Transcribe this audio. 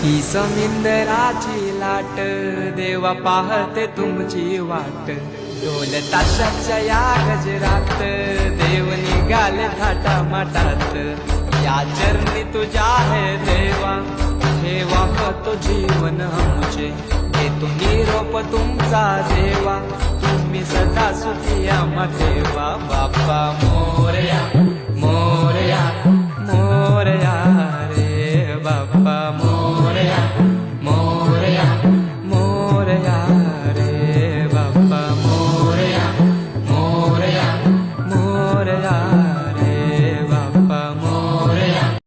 ही समिंदराची लाट देवा पाहते तुमची वाट ढोल ताशाच्या या गजरात देव निघाले थाटा माटात या चरणी तुझ्या है देवा ठेवा तो जीवन आमचे घेतो निरोप तुमचा देवा तुम्ही सदा सुखी आम्हा ठेवा बाप्पा मोरया।